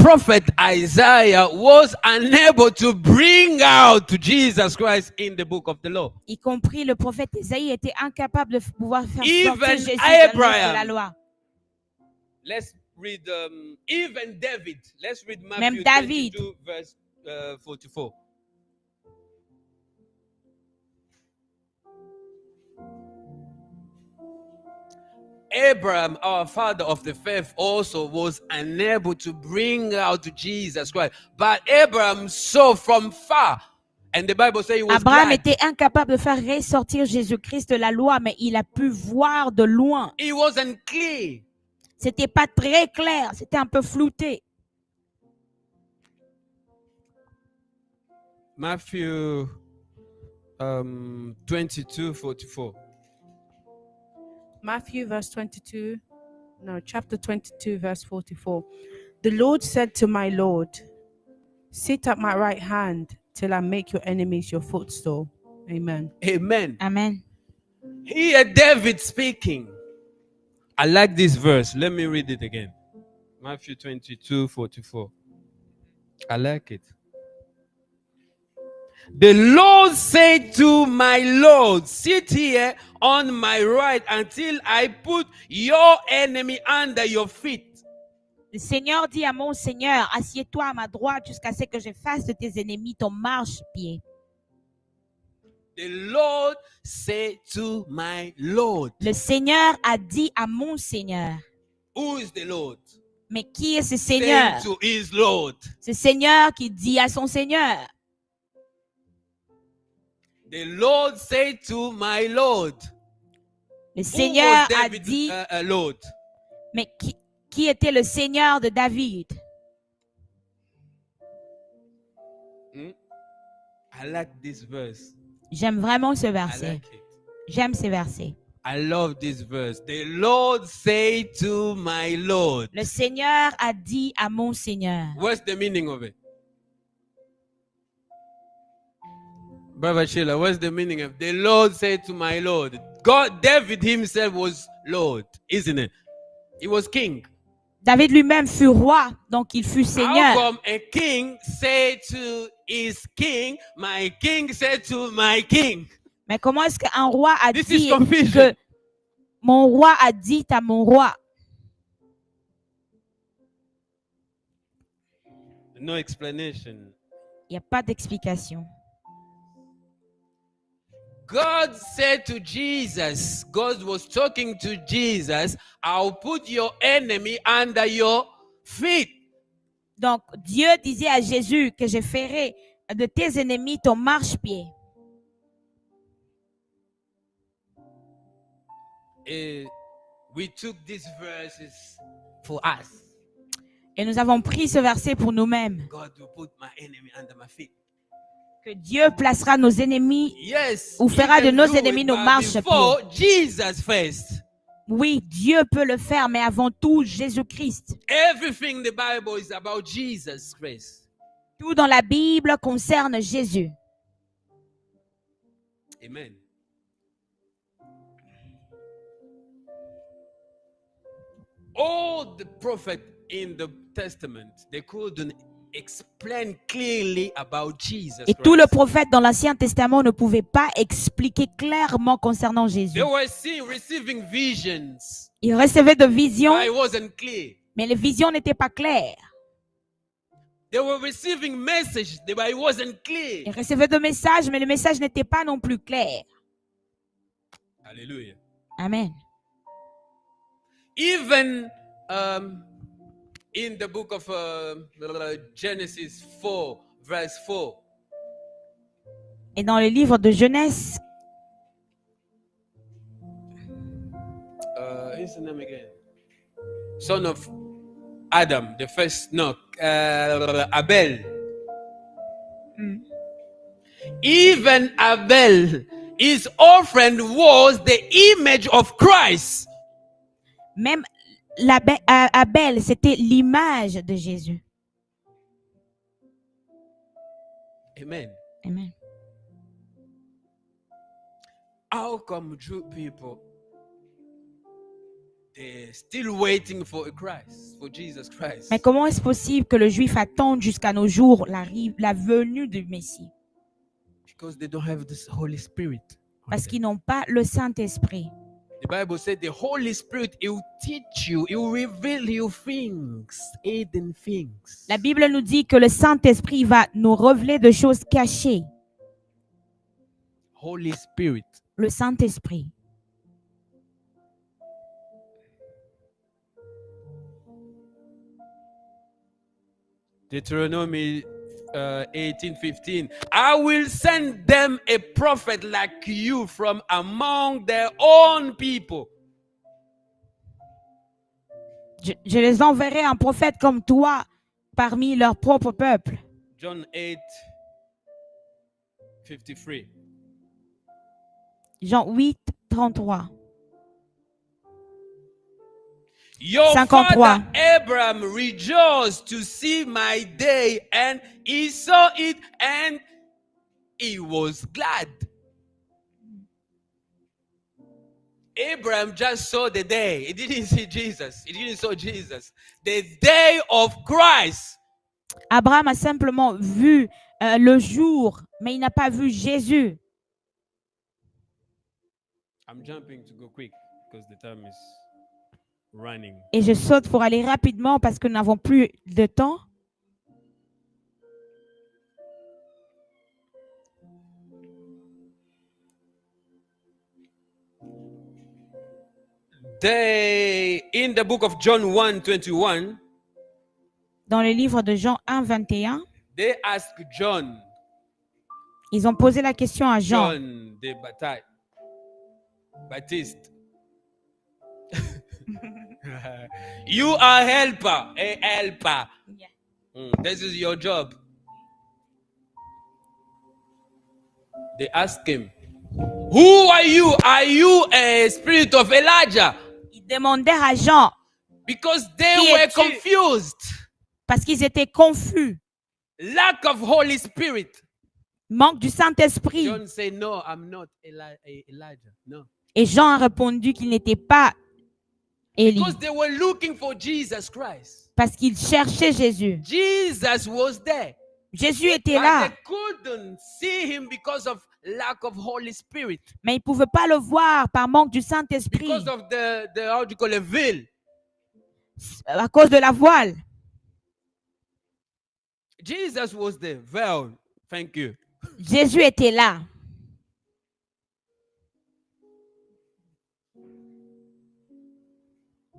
prophet Isaiah was unable to bring out Jesus Christ in the book of the law. Y compris le prophète Isaïe était incapable de pouvoir faire Even sortir Jésus dans le livre de la Abraham. loi. Let's read even David. Let's read Même Matthew David. 22 verse 44. Abraham, our father of the faith, also was unable to bring out Jesus Christ. But Abraham saw from far. And the Bible says he was Abraham glad. était incapable de faire ressortir Jésus-Christ de la loi, mais il a pu voir de loin. It wasn't clear. C'était pas très clair, c'était un peu flouté. Matthew 22, 44. Matthew chapter 22, verse 44. The Lord said to my Lord, sit at my right hand till I make your enemies your footstool. Amen. Amen. Amen. Here David speaking. I like this verse. Let me read it again. Matthew 22, 44. I like it. The Lord said to my Lord, sit here on my right until I put your enemy under your feet. Le Seigneur dit à mon Seigneur, assieds-toi à ma droite jusqu'à ce que je fasse de tes ennemis ton marchepied. The Lord said to my Lord. Le Seigneur a dit à mon Seigneur. Who is the Lord? Mais qui est ce Seigneur? Saying to his Lord. Ce Seigneur qui dit à son Seigneur. The Lord said to my Lord. Le Seigneur a David, dit, Lord. mais qui était le Seigneur de David? I like this verse. J'aime vraiment ce I verset. like it. J'aime ces versets. I love this verse. The Lord said to my Lord. Le Seigneur a dit à mon Seigneur. What's the meaning of it? Brother Sheila, what's the meaning of the Lord said to my Lord? God, David himself was Lord, isn't it? He was king. David lui-même fut roi, donc il fut How Seigneur. come a king said to his king, my king said to my king? Mais comment est-ce qu'un roi a This is dit confusion. que mon roi a dit à mon roi? No explanation. Il n'y a pas d'explication. God said to Jesus, God was talking to Jesus, I'll put your enemy under your feet. Donc, Dieu disait à Jésus que je ferai de tes ennemis ton marchepied. We took these verses for us. Et nous avons pris ce verset pour nous-mêmes. God will put my enemy under my feet. Que Dieu placera nos ennemis, Yes, ou fera he de can nos do ennemis it, nos but marchepieds. before Jesus first. Oui, Dieu peut le faire, mais avant tout, Jésus-Christ. Everything the Bible is about Jesus Christ. Tout dans la Bible concerne Jésus. Amen. All the prophets in the Testament, they couldn't explain clearly about Jesus Et Christ. tout le prophète dans l'Ancien Testament ne pouvait pas expliquer clairement concernant Jésus. They were receiving visions, Il recevait de visions, but it wasn't clear. mais les visions n'étaient pas claires. They were receiving messages, but it wasn't clear. Il recevait de messages, mais le message n'était pas non plus clair. Hallelujah. Amen. Even in the book of Genesis 4, verse 4. Et dans le livre de Genèse, What's the name again? Son of Adam, the first, no, Abel. Even Abel, his offering was the image of Christ. même Abel, c'était l'image de Jésus. Amen. Amen. How come Jew people, still waiting for a Christ, for Jesus Christ. Mais comment est-ce possible que le juif attende jusqu'à nos jours la venue du Messie? Because they don't have this Holy Spirit. Parce qu'ils n'ont pas le Saint-Esprit. The Bible said the Holy Spirit, He will teach you, He will reveal you things, hidden things. La Bible nous dit que le Saint-Esprit va nous révéler de choses cachées. Holy Spirit. Le Saint-Esprit. Deuteronomy 18:15. I will send them a prophet like you from among their own people. Je les enverrai un prophète comme toi parmi leur propre peuple. John 8:53. Jean 8, 33. Your 53. father Abraham rejoiced to see my day, and he saw it, and he was glad. Abraham just saw the day. He didn't see Jesus. He didn't saw Jesus. The day of Christ. Abraham a simplement vu le jour, mais il n'a pas vu Jésus. I'm jumping to go quick because the time is running. Et je saute pour aller rapidement parce que nous n'avons plus de temps. In the book of John 1:21, Dans le livre de Jean 1, 21, they asked John ils ont posé la question à Jean. John the Baptist. You are a helper. Yeah. This is your job. They asked him, who are you? Are you a spirit of Elijah? Ils demandèrent à Jean Because they Qui were es-tu? confused. parce qu'ils étaient confus. Lack of Holy Spirit. Manque du Saint-Esprit. John said, no, I'm not Elijah. No. Et Jean a répondu qu'il n'était pas Élie Because they were looking for Jesus Christ. parce qu'ils cherchaient Jésus. Jesus was there. Jésus était But là, they couldn't see him because of lack of Holy Spirit. mais ils ne pouvaient pas le voir par manque du Saint-Esprit Because of the how do you call it, veil. à cause de la voile. Jesus was the veil. Thank you. Jésus était là.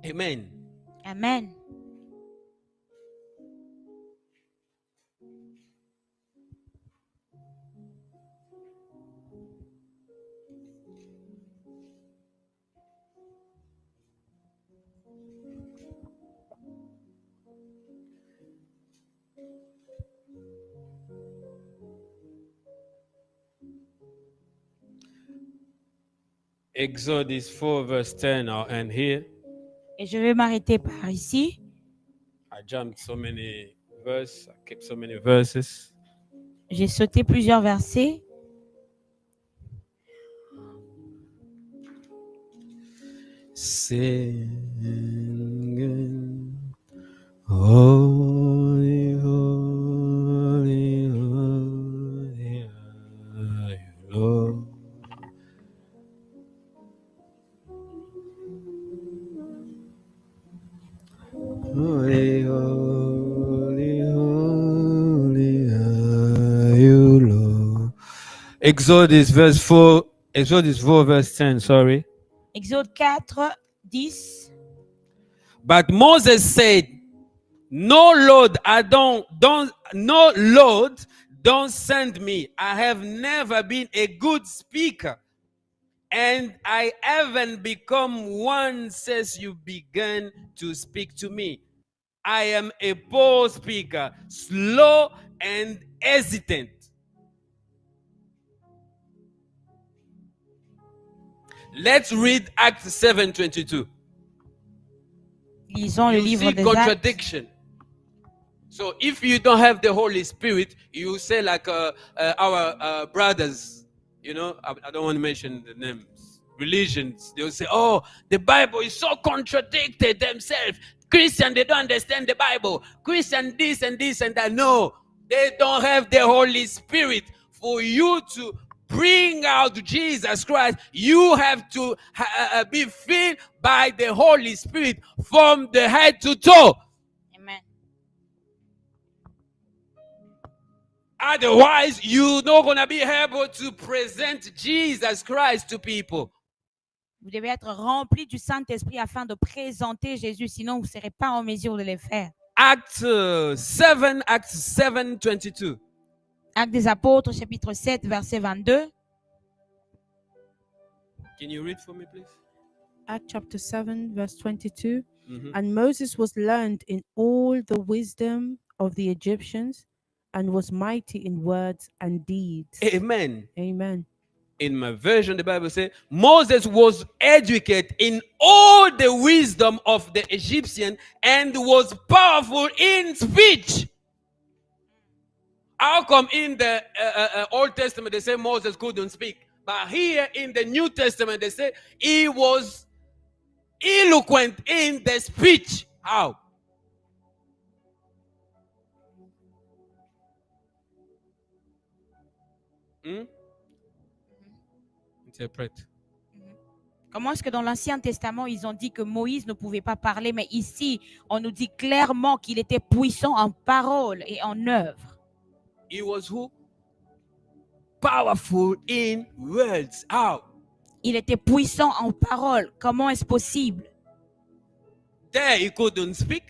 Amen. Amen. Exodus 4 verse 10, I'll end here. Et je vais m'arrêter par ici. I jumped so many verses. I kept so many verses. J'ai sauté plusieurs versets. Singing, holy, holy, holy are you, Lord. Holy, holy, holy are you, Lord. Exodus 4 verse 10, sorry. Exode 4, 10. But Moses said, no, Lord, don't send me. I have never been a good speaker, and I haven't become one since you began to speak to me. I am a poor speaker, slow and hesitant. Let's read Acts 7:22. Lisons le You livre see des Actes. contradiction. So if you don't have the Holy Spirit, you say like our brothers, you know, I don't want to mention the names, religions. They'll say, oh, the Bible is so contradicted themselves. Christian, they don't understand the Bible. Christian, this and this and that. No, they don't have the Holy Spirit. For you to bring out Jesus Christ, you have to be filled by the Holy Spirit from the head to toe. Amen. Otherwise, you're not going to be able to present Jesus Christ to people. Vous devez être rempli du Saint-Esprit afin de présenter Jésus, sinon vous ne serez pas en mesure de le faire. Acts 7, 22. Actes des Apôtres, chapitre 7, verset 22. Can you read for me, please? Acts chapter 7, verse 22. Mhm. And Moses was learned in all the wisdom of the Egyptians and was mighty in words and deeds. Amen. Amen. In my version, the Bible says Moses was educated in all the wisdom of the Egyptian and was powerful in speech. How come in the Old Testament they say Moses couldn't speak, but here in the New Testament they say he was eloquent in the speech? How? Interprète. Comment est-ce que dans l'Ancien Testament, ils ont dit que Moïse ne pouvait pas parler, mais ici, on nous dit clairement qu'il était puissant en parole et en œuvre. He was who? Powerful in words. How? Il était puissant en parole. Comment est-ce possible? There he couldn't speak.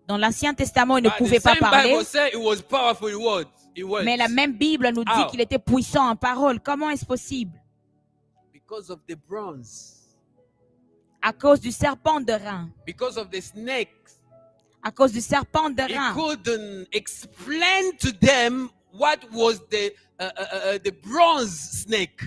Dans l'Ancien Testament, il ne But pouvait the pas same parler, Bible says he was powerful in words. In words. mais la même Bible nous dit How? qu'il était puissant en parole. Comment est-ce possible? Because of the bronze. À cause du serpent de rein. Because of the snakes. À cause du serpent de He rein. couldn't explain to them what was the bronze snake.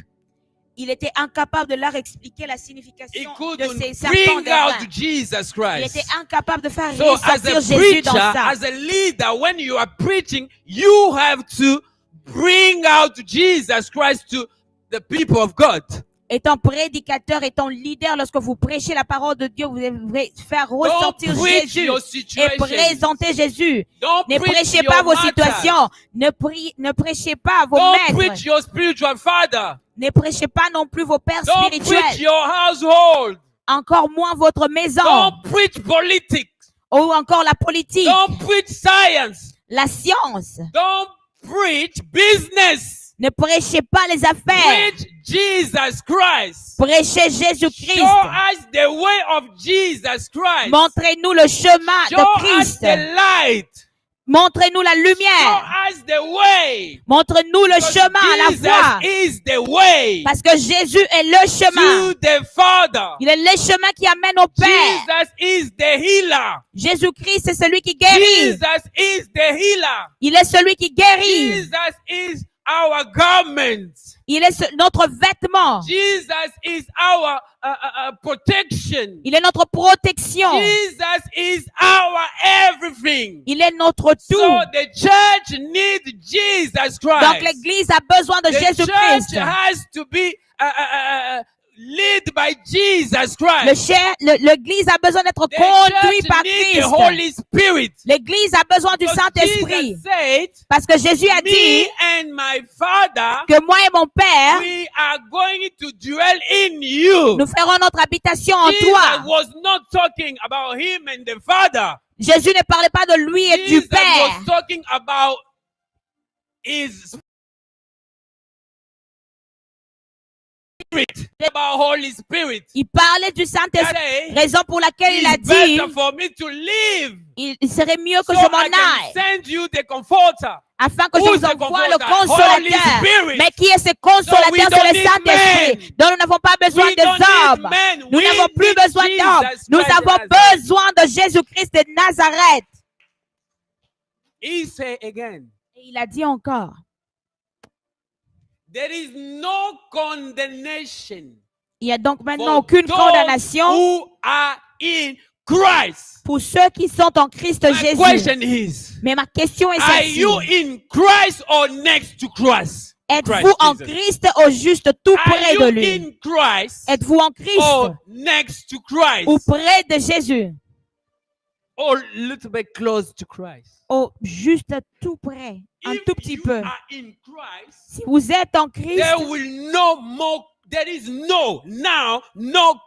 Il était incapable de leur expliquer la He signification de couldn't ces serpents bring de rein. out Jesus Il Christ. était incapable de faire So as ressortir a Jésus dans preacher, ça. as a leader, when you are preaching, you have to bring out Jesus Christ to the people of God. Étant prédicateur, étant leader, lorsque vous prêchez la parole de Dieu, vous devez faire Don't ressortir preach Jésus your et situation. présenter Jésus. Don't Ne preach prêchez your pas vos matters. situations. Ne prêchez pas vos Don't maîtres. preach your spiritual father. Ne prêchez pas non plus vos pères Don't preach spirituels. your household. Encore moins votre maison. Don't preach politics. Ou encore la politique, Don't preach science. la science. Don't preach business. Ne prêchez pas les affaires. Preach Jesus Christ. Prêchez Jésus-Christ. Show us the way of Jesus Christ. Montrez-nous le chemin Show de us Christ. the light. Montrez-nous la Show lumière. us the way. Montre-nous le Because chemin, la voie. Jesus is the way Parce que Jésus est le chemin. to the Father. Il est le chemin qui amène au Père. Jesus is the healer. Jésus-Christ est celui qui guérit. Jesus is the healer. Il est celui qui guérit. Jesus is our garment. Il est notre vêtement. Jesus is our protection. Il est notre protection. Jesus is our everything. Il est notre So tout. the church needs Jesus Donc Christ. l'église a besoin de The Jésus-Christ. church has to be led by Jesus Christ. L'église a besoin d'être The conduite church par needs the Christ. Holy Spirit. L'église a besoin du Because Saint-Esprit. Jesus said, Parce que Jésus a me dit and my Father, que moi et mon Père, we are going to dwell in you. nous ferons notre habitation en Jesus toi. was not talking about him and the Father. Jésus ne parlait pas de lui et du Jesus Père. was talking about his Spirit, about Holy Spirit. Il parlait du Saint-Esprit. Say, Raison pour laquelle il a it's dit, better for me to live, il serait mieux que so je I m'en can aille, send you the Comforter. afin que je Who's vous the envoie le comforter? Holy consolateur. Spirit. Mais qui est ce So we consolateur? don't C'est le need Saint-Esprit, dont nous n'avons pas besoin We des don't need hommes. men. Nous We n'avons plus need besoin d'hommes. Jesus Nous Christ avons of Nazareth. besoin de Jésus-Christ de Nazareth. He said again, Et il a dit encore, there is no condemnation il n'y a donc maintenant for aucune those condamnation who are in Christ. pour ceux qui sont en Christ My Jésus. question is, Mais ma question est are celle-ci. you in Christ or next to Christ? Êtes-vous en Jesus. Christ au juste tout Are près you de lui? in Christ Êtes-vous en Christ or next to Christ? ou près de Jésus? Or a little bit close to Christ? Au juste tout près, un If tout petit you peu. are in Christ, Si vous êtes en Christ, there is no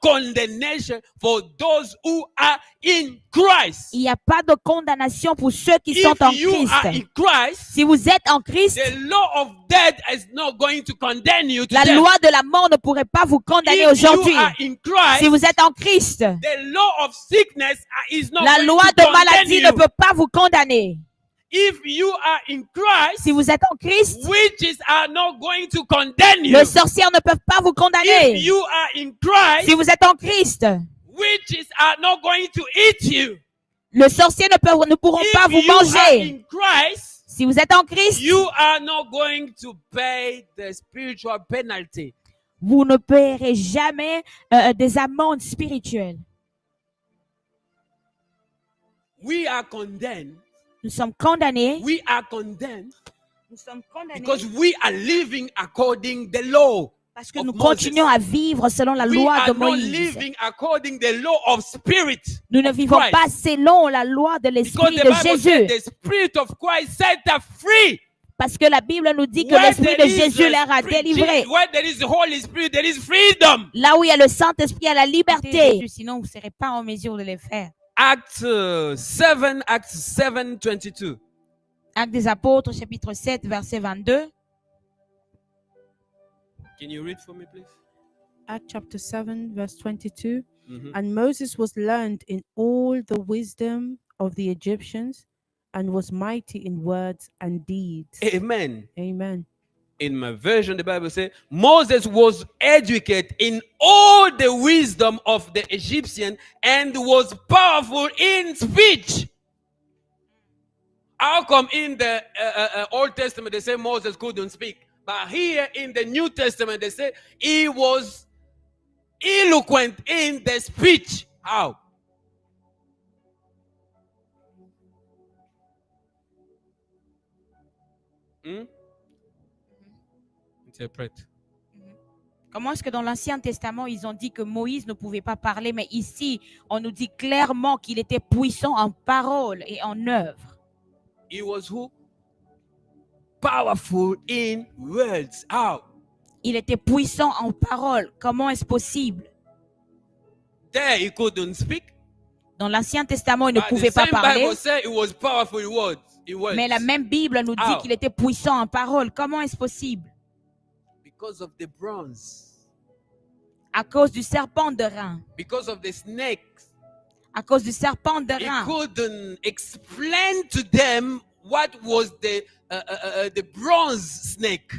condemnation for those who are in Christ. il n'y a pas de condamnation pour ceux qui sont If en you are in Christ. Christ, Si vous êtes en Christ, the law of death is not going to condemn you to la death. loi de la mort ne pourrait pas vous condamner If you aujourd'hui. are in Christ, Si vous êtes en Christ, the law of sickness is not la going loi to de condemn maladie you. ne peut pas vous condamner. If you are in Christ, Si vous êtes en Christ, witches are not going to condemn you. les sorcières ne peuvent pas vous If condamner. you are in Christ, Si vous êtes en Christ, witches are not going to eat you. les sorciers ne pourront pas If vous you are manger. in Christ, Si vous êtes en Christ, you are not going to pay the spiritual penalty. vous ne paierez jamais des amendes spirituelles. We are condemned. Nous sommes condamnés. We are condemned Nous sommes condamnés because we are living according the law. parce que of nous Moses. continuons à vivre selon la We loi are de not Moïse. living according the law of spirit. Nous ne of vivons Christ. pas selon la loi de Because l'esprit the de Bible Jésus. said the spirit of Christ set us free. Parce que la Bible nous dit que Where l'esprit there de is Jésus the leur a Spirit- délivrés. Where there is the Holy Spirit, there is freedom. Là où il y a le Saint-Esprit, il y a la liberté. Sinon, vous ne serez pas en mesure de les faire. Acts 7, 22. Actes des Apôtres, chapitre 7, verset 22. Can you read for me, please? Acts chapter 7, verse 22. Mhm. And Moses was learned in all the wisdom of the Egyptians and was mighty in words and deeds. Amen. Amen. In my version, the Bible says Moses was educated in all the wisdom of the Egyptian and was powerful in speech. How come in the Old Testament they say Moses couldn't speak, but here in the New Testament they say he was eloquent in the speech? How? Interpret. Comment est-ce que dans l'Ancien Testament, ils ont dit que Moïse ne pouvait pas parler, mais ici, on nous dit clairement qu'il était puissant en parole et en œuvre. He was who? Powerful in words. How? Il était puissant en parole. Comment est-ce possible? There he couldn't speak. Dans l'Ancien Testament, il ne But pouvait the pas same parler, Bible says he was powerful in words. mais la même Bible nous dit How? qu'il était puissant en parole. Comment est-ce possible? Because of the bronze. À cause du serpent de rein. Because of the snakes. À cause du serpent de He rein. couldn't explain to them what was the bronze snake.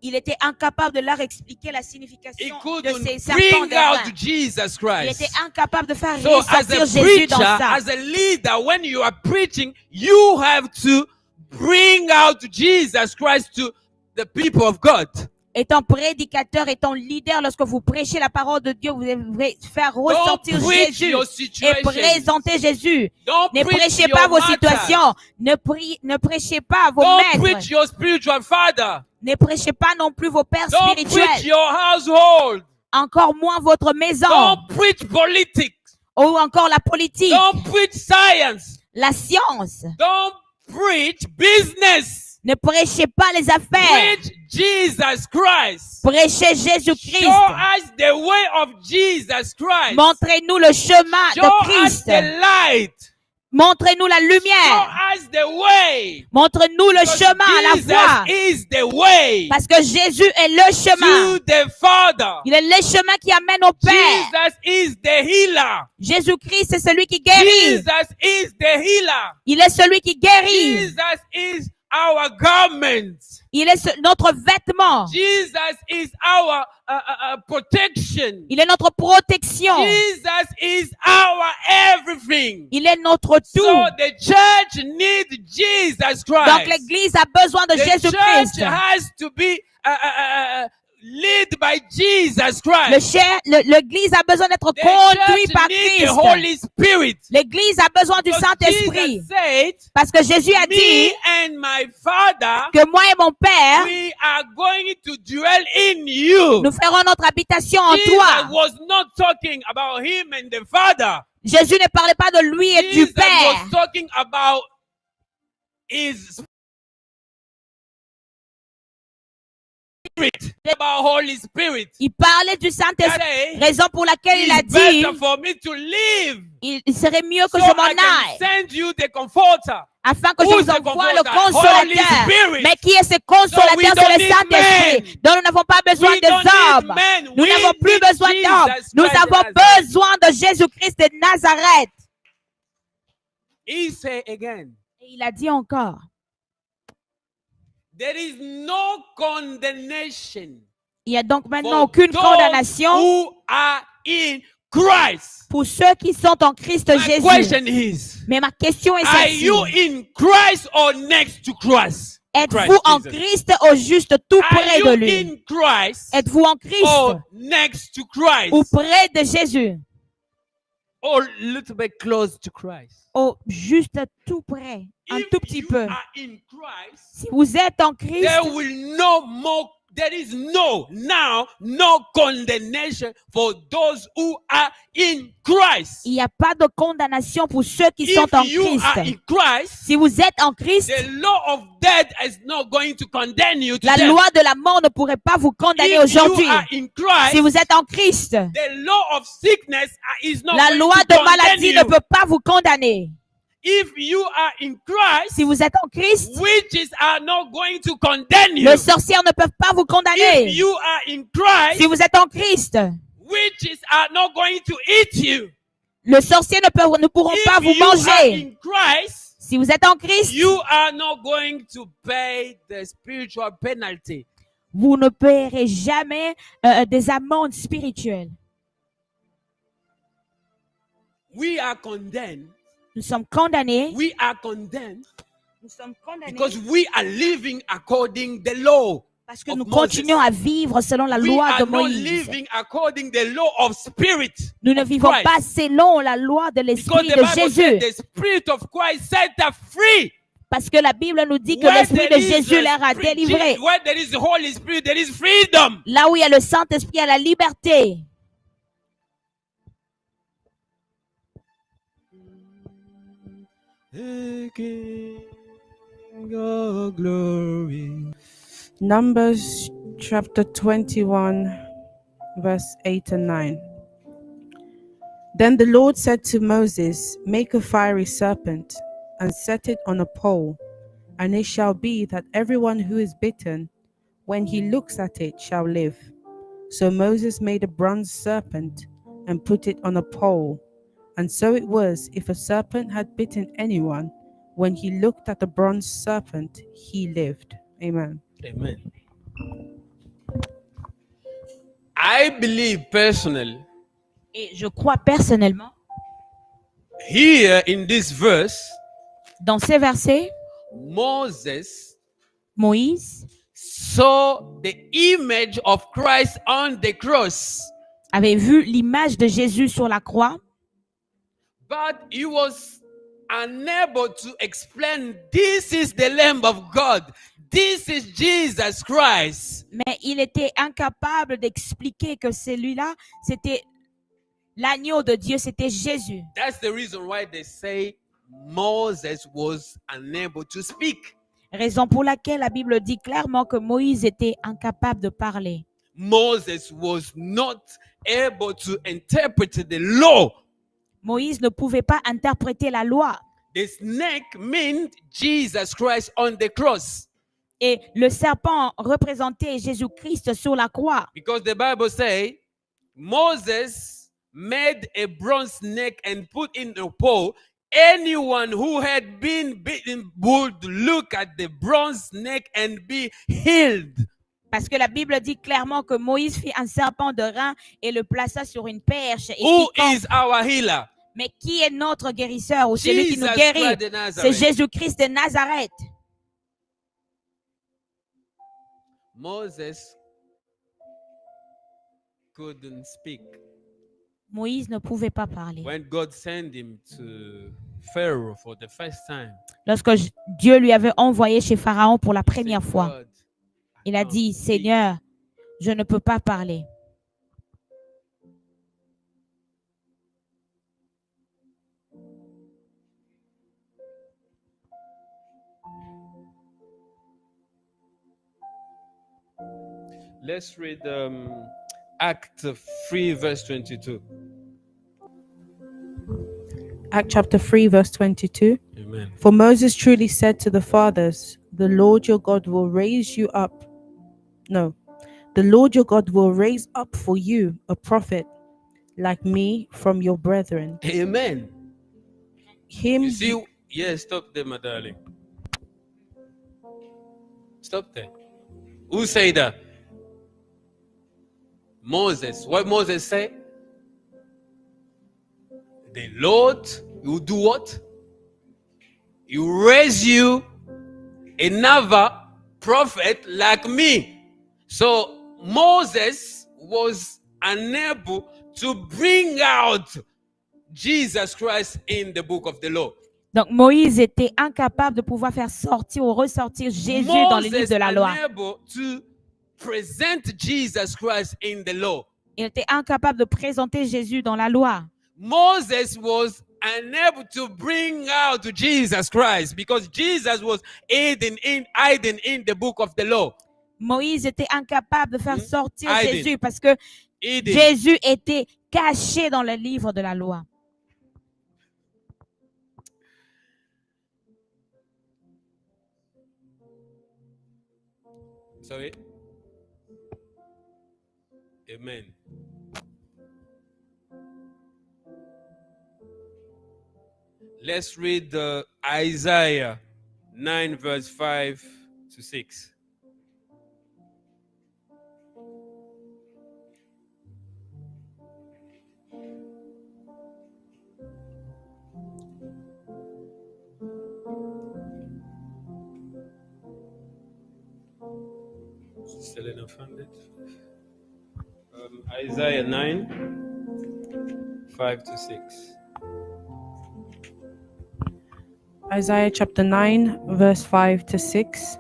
Il était incapable de leur expliquer la He signification de couldn't ces serpents bring de rein. out Jesus Il était Christ. incapable de faire So as ressortir a Jésus dans preacher, ça. as a leader, when you are preaching, you have to bring out Jesus Christ to the people of God. Étant prédicateur, étant leader, lorsque vous prêchez la parole de Dieu, vous devrez faire Don't ressortir preach Jésus your et situation. présenter Jésus. Don't Ne preach prêchez your pas vos matters. situations. Ne prêchez pas vos Don't maîtres. preach your spiritual father. Ne prêchez pas non plus vos pères Don't preach spirituels. your household. Encore moins votre maison. Don't preach politics. Ou encore la politique, Don't preach science. la science. Don't preach business. Ne prêchez pas les affaires. Preach Jesus Christ. Prêchez Jésus-Christ. Show us the way of Jesus Christ. Montrez-nous le chemin Show de us Christ. the light. Montrez-nous la Show lumière. us the way. Montrez-nous le Because chemin, la voie. Jesus is the way Parce que Jésus est le chemin. to the Father. Il est le chemin qui amène au Père. Jesus is the healer. Jésus-Christ est celui qui guérit. Jesus is the healer. Il est celui qui guérit. Jesus is our garment. Il est notre vêtement. Jesus is our protection. Il est notre protection. Jesus is our everything. Il est notre tout. So the church needs Jesus Christ. Donc l'église a besoin de The church Jésus-Christ. has to be led by Jesus Le Christ. L'église a besoin d'être The conduite church par needs the Christ. Holy Spirit. L'église a besoin du Because Saint-Esprit. Jesus said, Parce que Jésus a me dit and my Father, que moi et mon Père, we are going to dwell in you. nous ferons notre habitation en Jesus toi. was not talking about him and the Father. Jésus ne parlait pas de lui et du Jesus Père. was talking about his Spirit, about Holy Spirit. Il parlait du Saint-Esprit. That Raison pour laquelle il a it's dit, better for me to live, il serait mieux que so je m'en I can aille, send you the Comforter. afin que je Who's vous the envoie le comforter? Holy consolateur. Spirit. Mais qui est ce So we consolateur? don't C'est le need Saint-Esprit, men. dont nous n'avons pas besoin We des don't need hommes. men. Nous We n'avons plus need besoin d'hommes. Jesus Nous Christ of avons Nazareth. besoin de Jésus-Christ de Nazareth. He said again, Et il a dit encore, there is no condemnation il n'y a donc maintenant for aucune those condamnation who are in Christ. pour ceux qui sont en Christ My Jésus. question is, Mais ma question est are celle-ci. you in Christ or next to Christ? Êtes-vous en Jesus. Christ au juste tout Are près you de lui? in Christ Êtes-vous en Christ or next to Christ? ou près de Jésus? Or a little bit close to Christ? Au juste tout près, un If tout petit you peu. are in Christ, Si vous êtes en Christ, there is no condemnation for those who are in Christ. il n'y a pas de condamnation pour ceux qui sont en If you are in Christ. Christ, Si vous êtes en Christ, the law of death is not going to condemn you to la death. loi de la mort ne pourrait pas vous condamner If you aujourd'hui. are in Christ, Si vous êtes en Christ, the law of sickness is not la going loi to de condemn maladie you. ne peut pas vous condamner. If you are in Christ, Si vous êtes en Christ, witches are not going to condemn you. les sorcières ne peuvent pas vous condamner. If you are in Christ, Si vous êtes en Christ, witches are not going to eat you. les sorciers ne pourront pas vous If you are manger. in Christ, Si vous êtes en Christ, you are not going to pay the spiritual penalty. vous ne paierez jamais des amendes spirituelles. We are condemned. Nous sommes condamnés. We are condemned Nous sommes condamnés because we are living according the law. parce que of nous Moses. continuons à vivre selon la We loi are de not Moïse. living according the law of spirit. Nous ne of vivons Christ. pas selon la loi de Because l'esprit the de Bible said Jésus. the spirit of Christ set us free. Parce que la Bible nous dit que Where l'esprit there de is Jésus the leur a Spirit- délivrés. Where there is the Holy Spirit, there is freedom. Là où il y a le Saint-Esprit, il y a la liberté. Numbers chapter 21, verse 8 and 9. Then the Lord said to Moses, make a fiery serpent and set it on a pole, and it shall be that everyone who is bitten, when he looks at it, shall live. So Moses made a bronze serpent and put it on a pole. And so it was, if a serpent had bitten anyone, when he looked at the bronze serpent, he lived. Amen. Amen. I believe personally, Et je crois personnellement, here in this verse, dans ces versets, Moses Moïse saw the image of Christ on the cross, avait vu l'image de Jésus sur la croix, but he was unable to explain, this is the Lamb of God, this is Jesus Christ. mais il était incapable d'expliquer que celui-là, c'était l'agneau de Dieu, c'était Jésus. That's the reason why they say Moses was unable to speak. Raison pour laquelle la Bible dit clairement que Moïse était incapable de parler. Moses was not able to interpret the law. Moïse ne pouvait pas interpréter la loi. The snake meant Jesus Christ on the cross, Et le serpent représentait Jésus-Christ sur la croix. because the Bible says Moses made a bronze snake and put in a pole. Anyone who had been bitten would look at the bronze snake and be healed. Parce que la Bible dit clairement que Moïse fit un serpent de rein et le plaça sur une perche. Et Who quiconque- is our healer? Mais qui est notre guérisseur ou celui qui Jesus nous guérit? Christ de C'est Nazareth. Jésus-Christ de Nazareth. Moses couldn't speak. Moïse ne pouvait pas parler. When God sent him to Pharaoh for the first time, Lorsque Dieu lui avait envoyé chez Pharaon pour la he said, première fois, God, I il a can't dit, speak. Seigneur, je ne peux pas parler. Let's read Act 3, verse 22. Act chapter 3, verse 22. Amen. For Moses truly said to the fathers, the Lord your God will raise you up. No, the Lord your God will raise up for you a prophet like me from your brethren. Amen. Him You see, yeah, stop there, my darling. Stop there. Who say that? Moses. What Moses say? The Lord will do what? He will raise you another prophet like me. So Moses was unable to bring out Jesus Christ in the book of the law. Donc Moïse était incapable de pouvoir faire sortir ou ressortir Jésus dans le livre Moses de la loi. unable to present Jesus Christ in the law. Il était incapable de présenter Jésus dans la loi. Moses was unable to bring out Jesus Christ because Jesus was hidden in the book of the law. Moïse était incapable de faire sortir Hiding. Jésus parce que Hidden. Jésus était caché dans le livre de la loi. Sorry. Amen. Let's read Isaiah 9, verse 5 to 6. Selena found it. Isaiah 9, 5 to 6. Isaiah chapter 9, verse 5 to 6.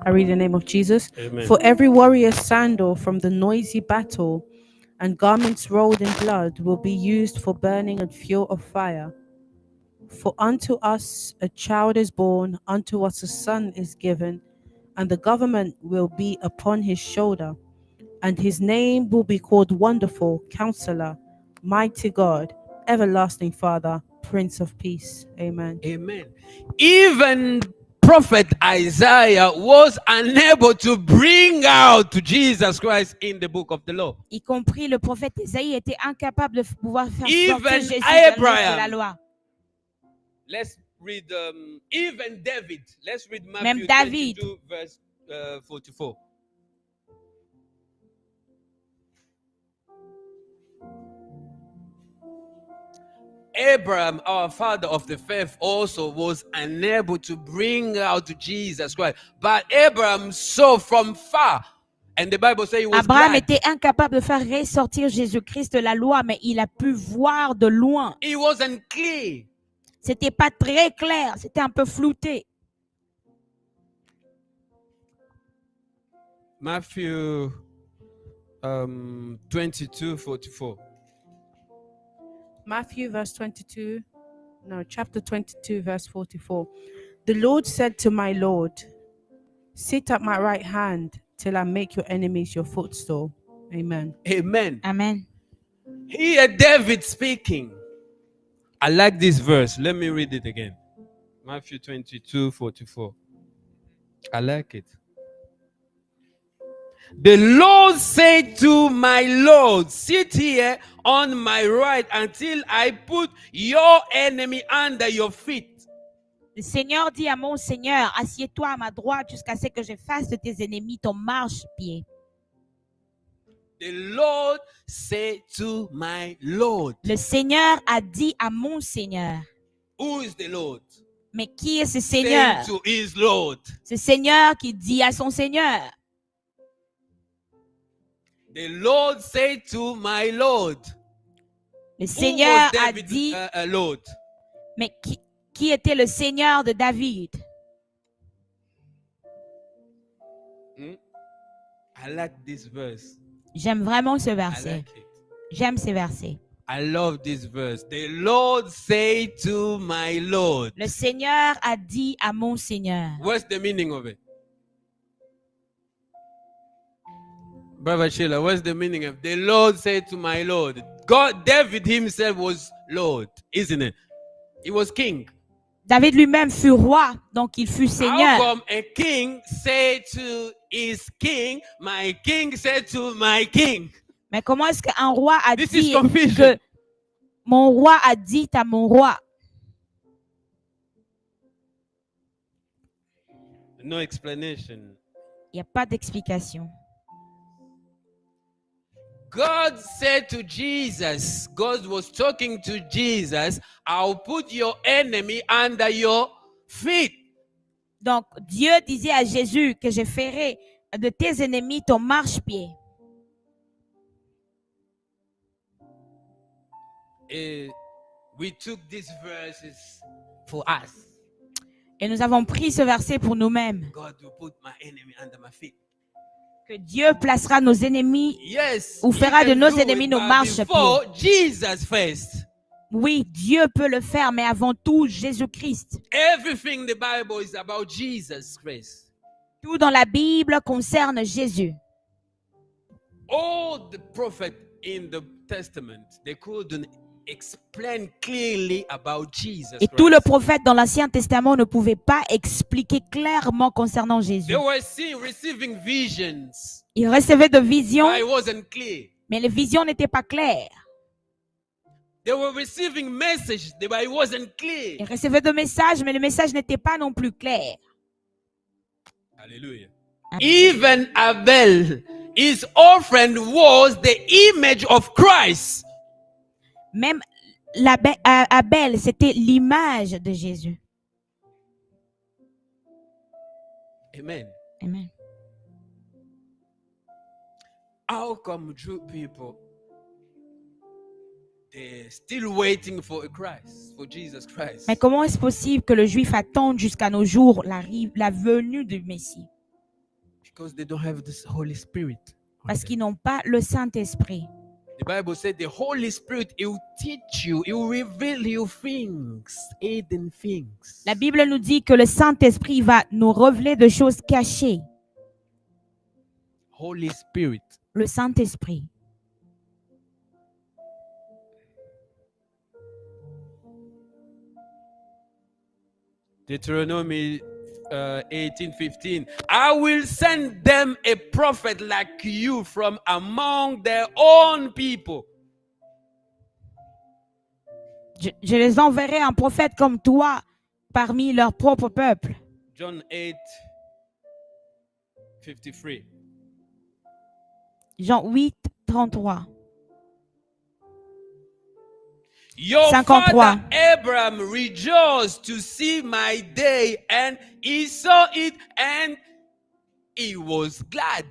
I read in the name of Jesus. Amen. For every warrior's sandal from the noisy battle and garments rolled in blood will be used for burning and fuel of fire. For unto us a child is born, unto us a son is given, and the government will be upon his shoulder, and his name will be called Wonderful, Counselor, Mighty God, Everlasting Father, Prince of Peace. Amen. Amen. Even prophet Isaiah was unable to bring out Jesus Christ in the book of the law. Y compris le prophète Isaïe était incapable de pouvoir faire Even sortir Jésus dans le livre de la Abraham. loi. Let's read even David. Let's read Même Matthew David. 22, verse 44. Abraham, our father of the faith, also was unable to bring out Jesus Christ. But Abraham saw from far. And the Bible says he was Abraham glad. était incapable de faire ressortir Jésus-Christ de la loi, mais il a pu voir de loin. It wasn't clear. C'était pas très clair, c'était un peu flouté. Matthew 22, 44. Matthew chapter 22, verse 44. The Lord said to my Lord, sit at my right hand till I make your enemies your footstool. Amen. Amen. Amen. Here David speaking. I like this verse. Let me read it again. Matthew 22, 44. I like it. The Lord said to my Lord, sit here on my right until I put your enemy under your feet. Le Seigneur dit à mon Seigneur, assieds-toi à ma droite jusqu'à ce que je fasse de tes ennemis ton marchepied. The Lord said to my Lord. Le Seigneur a dit à mon Seigneur. Who is the Lord? Mais qui est ce saying Seigneur? to his Lord? Ce Seigneur qui dit à son Seigneur. The Lord said to my Lord. Le Who Seigneur was a David, dit, Lord? mais qui était le Seigneur de David? I like this verse. J'aime vraiment ce I verset. like it. J'aime ces versets. I love this verse. The Lord said to my Lord. Le Seigneur a dit à mon Seigneur. What's the meaning of it? Brother Sheila, what's the meaning of the Lord said to my Lord? God, David himself was Lord, isn't it? He was king. David lui-même fut roi, donc il fut How Seigneur. come a king said to his king, my king said to my king? Mais comment est-ce qu'un roi a This is dit confusion. que mon roi a dit à mon roi? No explanation. Il n'y a pas d'explication. God said to Jesus, God was talking to Jesus, I'll put your enemy under your feet. Donc, Dieu disait à Jésus que je ferai de tes ennemis ton marchepied. We took these verses for us. Et nous avons pris ce verset pour nous-mêmes. God will put my enemy under my feet. Que Dieu placera nos ennemis, Yes. ou he fera de can nos do it, ennemis nos but marchepieds. before Jesus first. Oui, Dieu peut le faire, mais avant tout, Jésus-Christ. Everything the Bible is about Jesus Christ. Tout dans la Bible concerne Jésus. All the prophets in the Testament, they couldn't explain clearly about Jesus Et tout le Christ. prophète dans l'Ancien Testament ne pouvait pas expliquer clairement concernant Jésus. They were receiving visions, Il recevait de visions, but it wasn't clear. mais les visions n'étaient pas claires. They were receiving messages, but it wasn't Il clear. recevait de messages, mais le message n'était pas non plus clair. Hallelujah. Even Abel, his offering was the image of Christ. Même Abel, c'était l'image de Jésus. Amen. Amen. How come Jew people, they're still waiting for a Christ, for Jesus Christ? Mais comment est-ce possible que le juif attende jusqu'à nos jours la venue du Messie? Because they don't have this Holy Spirit. Parce qu'ils n'ont pas le Saint-Esprit. The Bible said the Holy Spirit, He will teach you, He will reveal you things, hidden things. La Bible nous dit que le Saint-Esprit va nous révéler de choses cachées. Holy Spirit. Le Saint-Esprit. Deuteronomy 18:15. I will send them a prophet like you from among their own people. Je les enverrai un prophète comme toi parmi leur propre peuple. John 8:53. Jean 8, 33. Your 53. father Abraham rejoiced to see my day, and he saw it, and he was glad.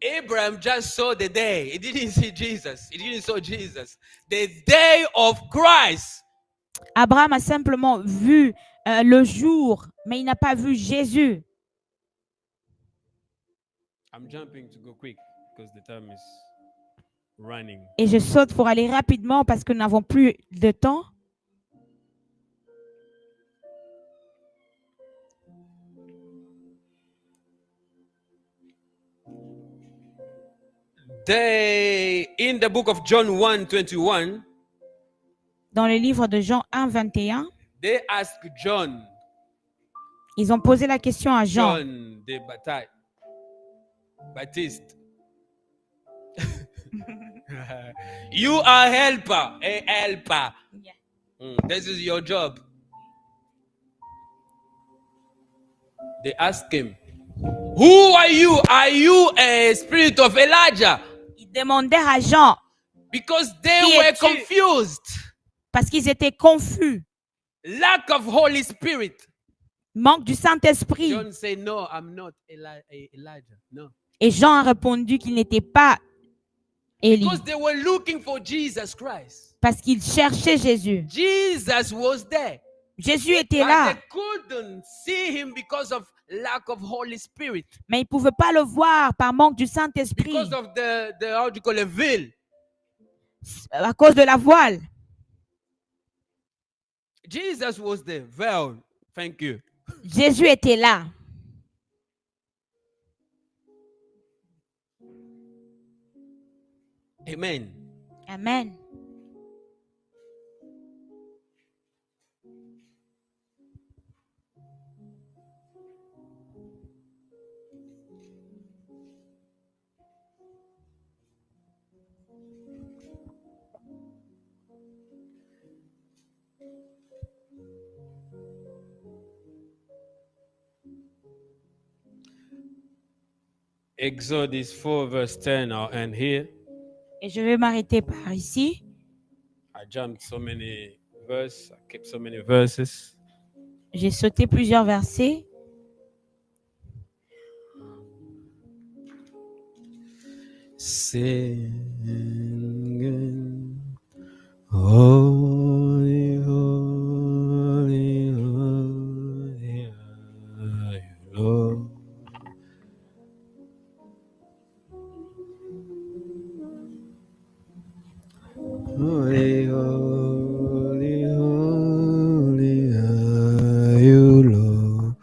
Abraham just saw the day. He didn't see Jesus. He didn't see Jesus. The day of Christ. Abraham a simplement vu le jour, mais il n'a pas vu Jésus. I'm jumping to go quick because the time is running. Et je saute pour aller rapidement parce que nous n'avons plus de temps. In the book of John 1:21, Dans le livre de Jean 1, 21, they asked John, ils ont posé la question à Jean. John the Baptist. You are a helper. This is your job. They asked him, who are you? Are you a spirit of Elijah? Ils demandèrent à Jean, Because they Qui were es-tu? confused. Parce qu'ils étaient confus. Lack of Holy Spirit. Manque du Saint-Esprit. John said, no, I'm not Elijah. No. Et Jean a répondu qu'il n'était pas Élie. Because they were looking for Jesus Christ. Parce qu'ils cherchaient Jésus. Jesus was there. Jésus était But là. they couldn't see him because of lack of Holy Spirit. Mais ils ne pouvaient pas le voir par manque du Saint-Esprit. Because of the how do you call it, veil. À cause de la voile. Jesus was there. Veil. Thank you. Jésus était là. Amen. Amen. Exodus 4 verse 10, I'll end here. Et je vais m'arrêter par ici. I jumped so many verses. I kept so many verses. J'ai sauté plusieurs versets. Singing, holy, holy, holy are you, Lord. Holy, holy, holy are you, Lord.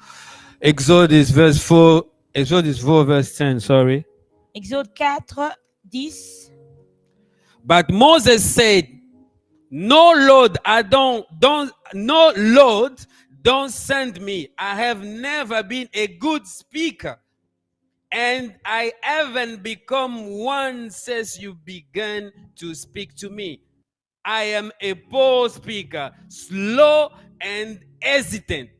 Exodus 4 verse 10, sorry. Exode 4, 10. But Moses said, no, Lord, no, Lord, don't send me. I have never been a good speaker. And I haven't become one since you began to speak to me. I am a poor speaker, slow and hesitant.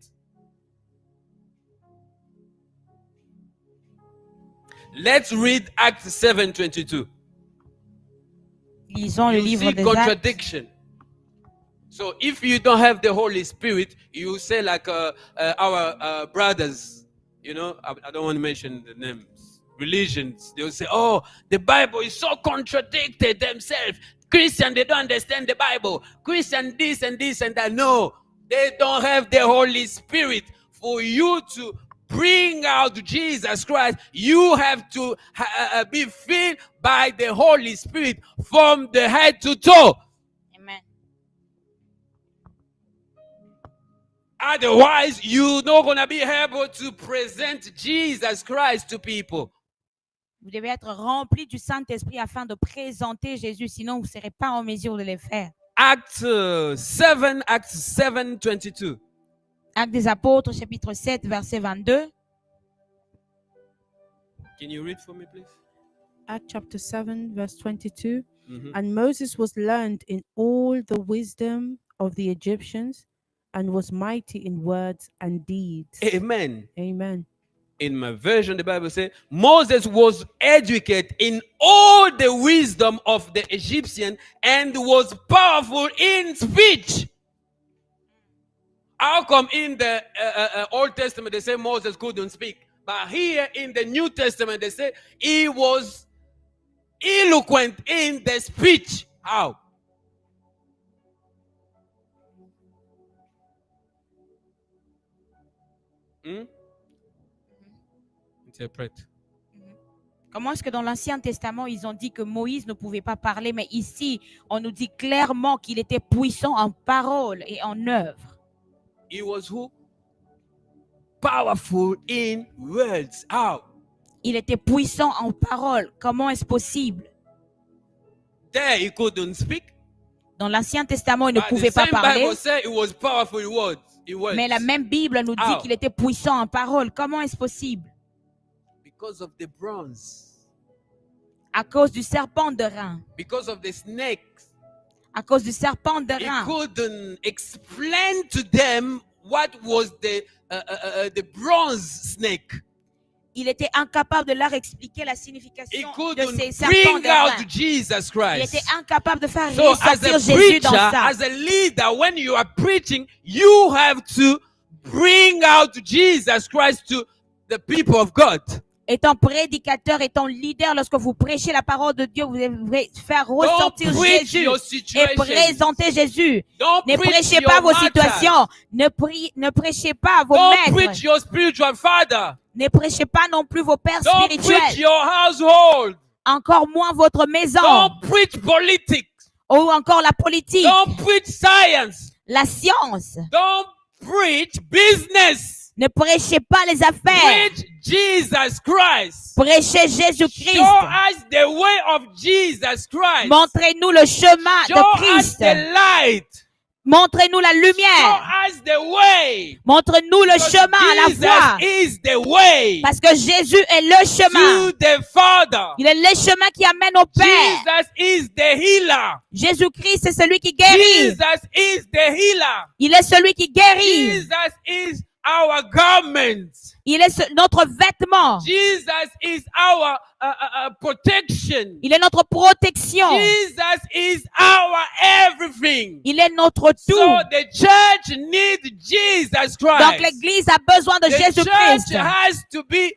Let's read Acts 7:22. Lisons le You livre see des Actes. contradiction. So if you don't have the Holy Spirit, you say like our brothers, you know, I don't want to mention the names, religions. They'll say, oh, the Bible is so contradicted themselves. Christian, they don't understand the Bible. Christian, this and this and that. No, they don't have the Holy Spirit. For you to bring out Jesus Christ, you have to be filled by the Holy Spirit from the head to toe. Amen. Otherwise, you're not going to be able to present Jesus Christ to people. Vous devez être rempli du Saint-Esprit afin de présenter Jésus, sinon vous ne serez pas en mesure de le faire. Acts 7:22. Actes des Apôtres, chapitre 7, verset 22. Can you read for me, please? Acts chapter 7, verse 22. Mhm. And Moses was learned in all the wisdom of the Egyptians and was mighty in words and deeds. Amen. Amen. In my version, the Bible says Moses was educated in all the wisdom of the Egyptian and was powerful in speech. How come in the Old Testament they say Moses couldn't speak, but here in the New Testament they say he was eloquent in the speech? How? Interpret. Comment est-ce que dans l'Ancien Testament, ils ont dit que Moïse ne pouvait pas parler, mais ici, on nous dit clairement qu'il était puissant en parole et en œuvre. He was who? Powerful in words. How? Il était puissant en parole. Comment est-ce possible? There he couldn't speak. Dans l'Ancien Testament, il ne But pouvait the pas same parler, Bible says he was powerful in words. mais la même Bible nous dit How? qu'il était puissant en parole. Comment est-ce possible? Because of the bronze. À cause du serpent de rein. Because of the snakes. À cause du serpent de He rein. couldn't explain to them what was the bronze snake. Il était incapable de leur expliquer la He signification de couldn't ces serpents bring d'airain. out Jesus Il Christ. était incapable de faire So, as ressortir a Jésus dans preacher, ça. as a leader, when you are preaching, you have to bring out Jesus Christ to the people of God. Étant prédicateur, étant leader, lorsque vous prêchez la parole de Dieu, vous devez faire Don't ressortir preach Jésus your et situation. présenter Jésus. Don't Ne preach prêchez your pas vos matters. situations. Ne prêchez pas vos Don't maîtres. preach your spiritual father. Ne prêchez pas non plus vos pères Don't preach spirituels. your household. Encore moins votre maison. Don't preach politics. Ou encore la politique, Don't preach science. la science. Don't preach business. Ne prêchez pas les affaires. Preach Jesus Christ. Prêchez Jésus-Christ. Show us the way of Jesus Christ. Montrez-nous le chemin Show de us Christ. the light. Montrez-nous la Show lumière. us the way. Montre-nous le Because chemin à la fois. Jesus is the way Parce que Jésus est le chemin. to the Father. Il est le chemin qui amène au Père. Jesus is the healer. Jésus-Christ c'est celui qui guérit. Jesus is the healer. Il est celui qui guérit. Jesus is our garment. Il est notre vêtement. Jesus is our protection. Il est notre protection. Jesus is our everything. Il est notre tout. So the church needs Jesus Christ. Donc l'église a besoin de The Jésus-Christ. church has to be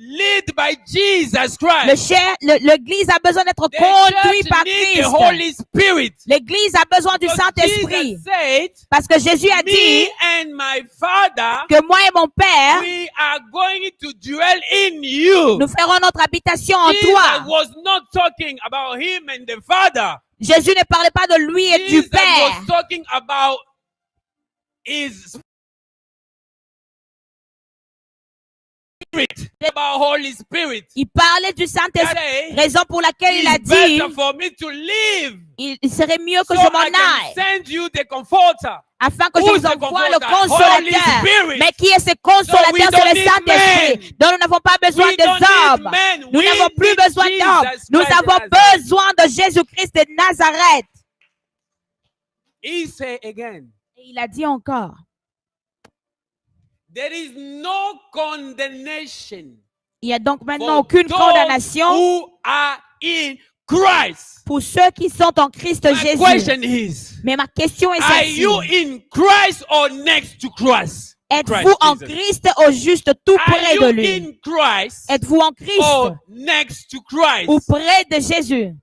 led by Jesus Christ. L'église a besoin d'être The conduite church par needs the Christ. Holy Spirit. L'église a besoin du Because Saint-Esprit. Jesus said, Parce que Jésus a me dit and my Father, que moi et mon Père, we are going to dwell in you. nous ferons notre habitation en Jesus toi. was not talking about him and the Father. Jésus ne parlait pas de lui et du Jesus Père. was talking about his Spirit, about Holy Spirit. Il parlait du Saint-Esprit. Say, Raison pour laquelle il a it's dit, better for me to live, il serait mieux que so je m'en I can aille, send you the Comforter. afin que je Who's vous the envoie le comforter? Holy consolateur. Spirit. Mais qui est ce So we consolateur? don't C'est le need Saint-Esprit. men. Donc nous n'avons pas besoin We des don't need hommes. men. Nous We n'avons plus need besoin d'hommes. Jesus Nous Christ avons of Nazareth. besoin de Jésus-Christ de Nazareth. He said again, Et il a dit encore, there is no condemnation il n'y a donc maintenant for aucune those condamnation who are in Christ. pour ceux qui sont en Christ My Jésus. question is, Mais ma question est are celle-ci. you in Christ or next to Christ? Êtes-vous en Jesus. Christ au juste tout Are près you de lui? in Christ Êtes-vous en Christ or next to Christ? ou près de Jésus?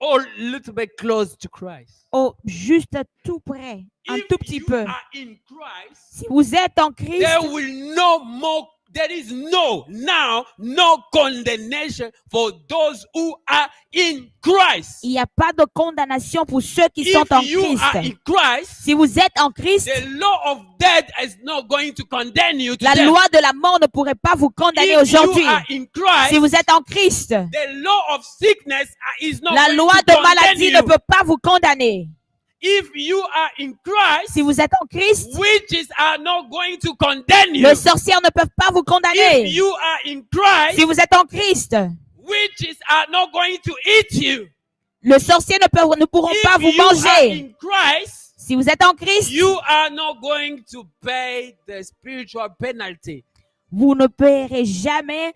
Or little bit close to Christ? Au juste tout près, un If tout petit you peu. are in Christ, Si vous êtes en Christ, there is no condemnation for those who are in Christ. il n'y a pas de condamnation pour ceux qui sont en If you are in Christ. Christ, Si vous êtes en Christ, the law of death is not going to condemn you la today. loi de la mort ne pourrait pas vous condamner If you aujourd'hui. are in Christ, Si vous êtes en Christ, the law of sickness is not la going loi to de condemn maladie you. ne peut pas vous condamner. If you are in Christ, Si vous êtes en Christ, witches are not going to condemn you. les sorcières ne peuvent pas vous If condamner. you are in Christ, Si vous êtes en Christ, witches are not going to eat you. les sorciers ne pourront pas If vous you are manger. in Christ, Si vous êtes en Christ, you are not going to pay the spiritual penalty. vous ne paierez jamais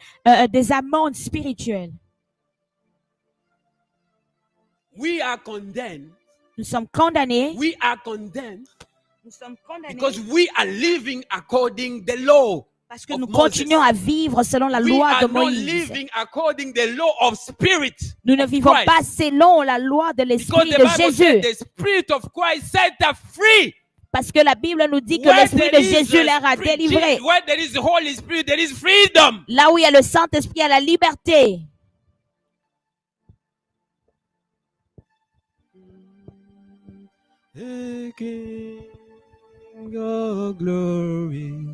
des amendes spirituelles. We are condemned. Nous sommes condamnés. We are condemned Nous sommes condamnés because we are living according the law. parce que of nous Moses. continuons à vivre selon la We loi de are not Moïse. living according the law of spirit. Nous ne of vivons Christ. pas selon la loi de Because l'esprit the de Bible said Jésus. the spirit of Christ set us free. Parce que la Bible nous dit que Where l'esprit there de is Jésus a leur a spirit- délivrés. Where there is the Holy Spirit, there is freedom. Là où il y a le Saint-Esprit, il y a la liberté. King of glory.